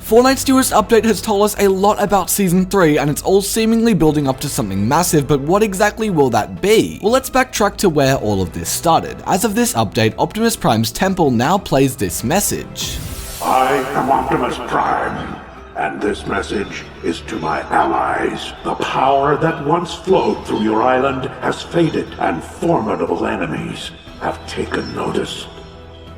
Fortnite's newest update has told us a lot about Season 3, and it's all seemingly building up to something massive, but what exactly will that be? Well, let's backtrack to where all of this started. As of this update, Optimus Prime's temple now plays this message. I am Optimus Prime, and this message is to my allies. The power that once flowed through your island has faded, and formidable enemies have taken notice.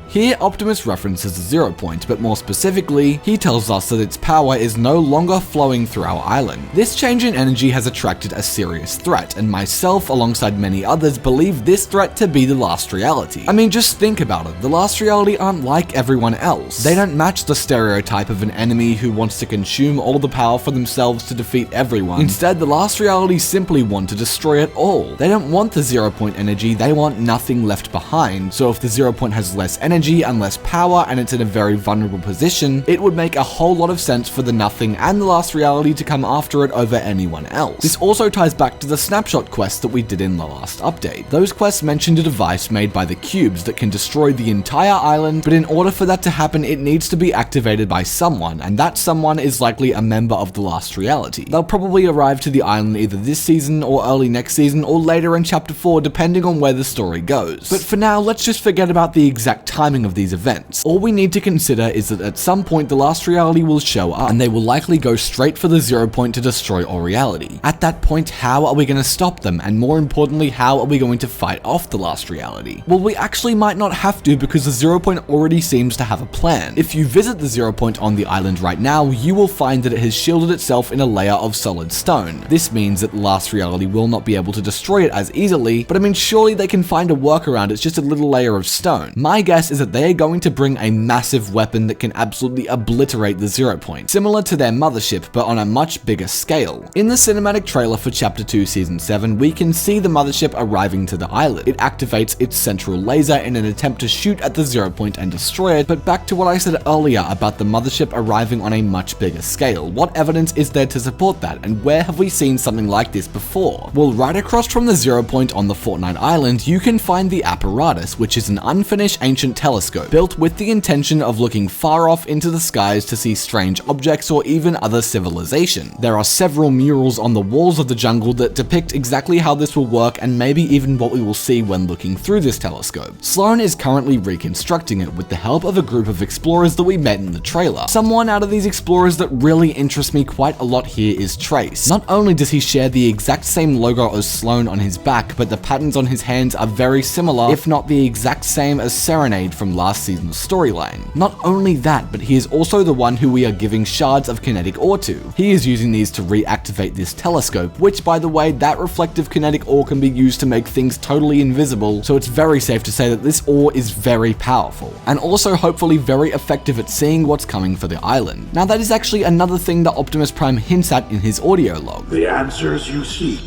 Here, Optimus references the 0 point, but more specifically, he tells us that its power is no longer flowing through our island. This change in energy has attracted a serious threat, and myself, alongside many others, believe this threat to be the Last Reality. I mean, just think about it. The Last Reality aren't like everyone else. They don't match the stereotype of an enemy who wants to consume all the power for themselves to defeat everyone. Instead, the Last Reality simply want to destroy it all. They don't want the 0 point energy, they want nothing left behind. So if the 0 point has less energy and less power, and it's in a very vulnerable position, it would make a whole lot of sense for the Nothing and the Last Reality to come after it over anyone else. This also ties back to the snapshot quest that we did in the last update. Those quests mentioned a device made by the cubes that can destroy the entire island, but in order for that to happen, it needs to be activated by someone, and that someone is likely a member of the Last Reality. They'll probably arrive to the island either this season or early next season or later in Chapter 4, depending on where the story goes. But for now, let's just forget about the exact timing of these events. All we need to consider is that at some point the Last Reality will show up, and they will likely go straight for the 0 point to destroy all reality. At that point, how are we going to stop them? And more importantly, how are we going to fight off the Last Reality? Well, we actually might not have to, because the 0 point already seems to have a plan. If you visit the 0 point on the island right now, you will find that it has shielded itself in a layer of solid stone. This means that the Last Reality will not be able to destroy it as easily, but I mean, surely they can find a workaround. It's just a little layer of stone. My guess is that they are going to bring a massive weapon that can absolutely obliterate the 0 point, similar to their mothership, but on a much bigger scale. In the cinematic trailer for Chapter 2 Season 7, we can see the mothership arriving to the island. It activates its central laser in an attempt to shoot at the 0 point and destroy it, but back to what I said earlier about the mothership arriving on a much bigger scale. What evidence is there to support that, and where have we seen something like this before? Well, right across from the 0 point on the Fortnite island, you can find the apparatus, which is an unfinished ancient telescope built with the intention of looking far off into the skies to see strange objects or even other civilization. There are several murals on the walls of the jungle that depict exactly how this will work, and maybe even what we will see when looking through this telescope. Sloan is currently reconstructing it with the help of a group of explorers that we met in the trailer. Someone out of these explorers that really interests me quite a lot here is 3’s. Not only does he share the exact same logo as Sloan on his back, but the patterns on his hands are very similar, if not the exact same as Serenade from last season's storyline. Not only that, but he is also the one who we are giving shards of kinetic ore to. He is using these to reactivate this telescope, which, by the way, that reflective kinetic ore can be used to make things totally invisible, so it's very safe to say that this ore is very powerful, and also hopefully very effective at seeing what's coming for the island. Now, that is actually another thing that Optimus Prime hints at in his audio log. The answers you seek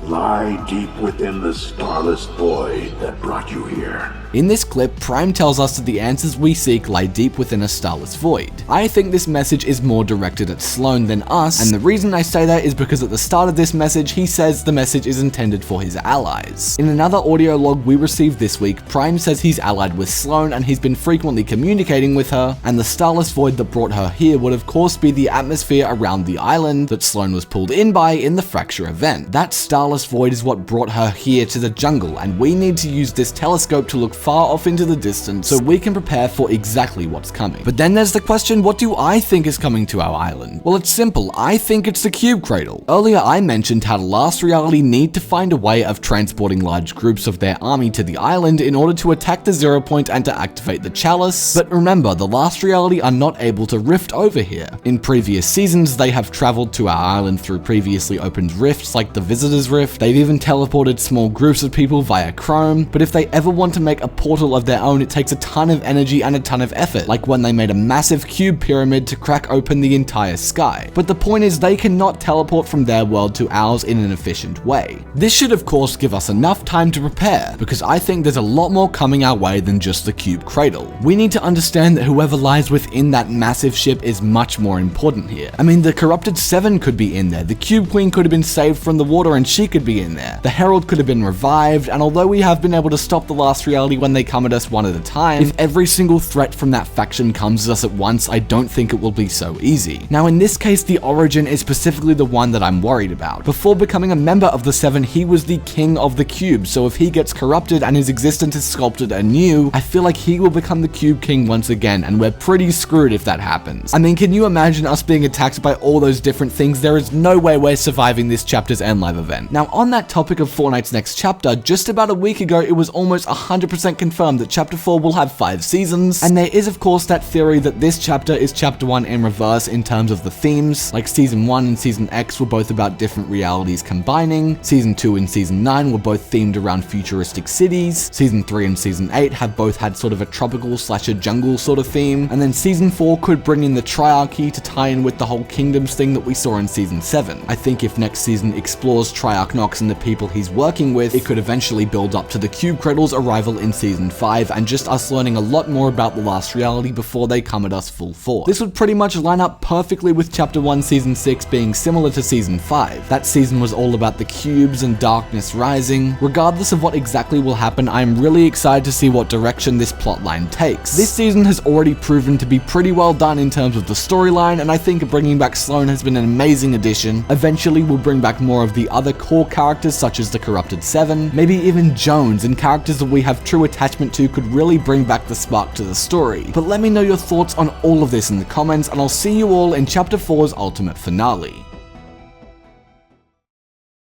lie deep within the starless void that brought you here. In this clip, Prime tells us that the answers we seek lie deep within a starless void. I think this message is more directed at Sloan than us, and the reason I say that is because at the start of this message, he says the message is intended for his allies. In another audio log we received this week, Prime says he's allied with Sloan and he's been frequently communicating with her, and the starless void that brought her here would of course be the atmosphere around the island that Sloan was pulled in by in the fracture event. That starless void is what brought her here to the jungle, and we need to use this telescope to look far off into the distance so we can prepare for exactly what's coming. But then there's the question, what do I think is coming to our island? Well, it's simple. I think it's the Cube Cradle. Earlier I mentioned how the Last Reality need to find a way of transporting large groups of their army to the island in order to attack the 0 point and to activate the chalice. But remember, the Last Reality are not able to rift over here. In previous seasons, they have traveled to our island through previously opened rifts like the Visitor's Rift. They've even teleported small groups of people via Chrome, but if they ever want to make a portal of their own, it takes a ton of energy and a ton of effort, like when they made a massive cube pyramid to crack open the entire sky. But the point is, they cannot teleport from their world to ours in an efficient way. This should of course give us enough time to prepare, because I think there's a lot more coming our way than just the Cube Cradle. We need to understand that whoever lies within that massive ship is much more important here. I mean, the Corrupted 7 could be in there, the Cube Queen could have been saved from the water and she could be in there. The Herald could have been revived, and although we have been able to stop the last reality when they come at us one at a time, if every single threat from that faction comes at us at once, I don't think it will be so easy. Now in this case, the Origin is specifically the one that I'm worried about. Before becoming a member of the Seven, he was the king of the cube, so if he gets corrupted and his existence is sculpted anew, I feel like he will become the Cube King once again, and we're pretty screwed if that happens. I mean, can you imagine us being attacked by all those different things? There is no way we're surviving this chapter's end live event. Now on that topic of Fortnite's next chapter, just about a week ago it was almost 100% confirmed that chapter 4 will have 5 seasons, and there is of course that theory that this chapter is chapter 1 in reverse in terms of the themes, like season 1 and season X were both about different realities combining, season 2 and season 9 were both themed around futuristic cities, season 3 and season 8 have both had sort of a tropical / a jungle sort of theme, and then season 4 could bring in the Triarchy to tie in with the whole kingdoms thing that we saw in season 7. I think if next season explores Triarch Nox and the people he's working with, it could eventually build up to the Cube Cradle's arrival in season 5 and just us learning a lot more about the last reality before they come at us full force. This would pretty much line up perfectly with chapter 1 season 6 being similar to season 5. That season was all about the cubes and darkness rising. Regardless of what exactly will happen, I'm really excited to see what direction this plotline takes. This season has already proven to be pretty well done in terms of the storyline, and I think bringing back Sloane has been an amazing addition. Eventually we'll bring back more of the other core characters such as the Corrupted Seven, maybe even Jones, and characters that we have true attachment to could really bring back the spark to the story. But let me know your thoughts on all of this in the comments, and I'll see you all in chapter 4's ultimate finale.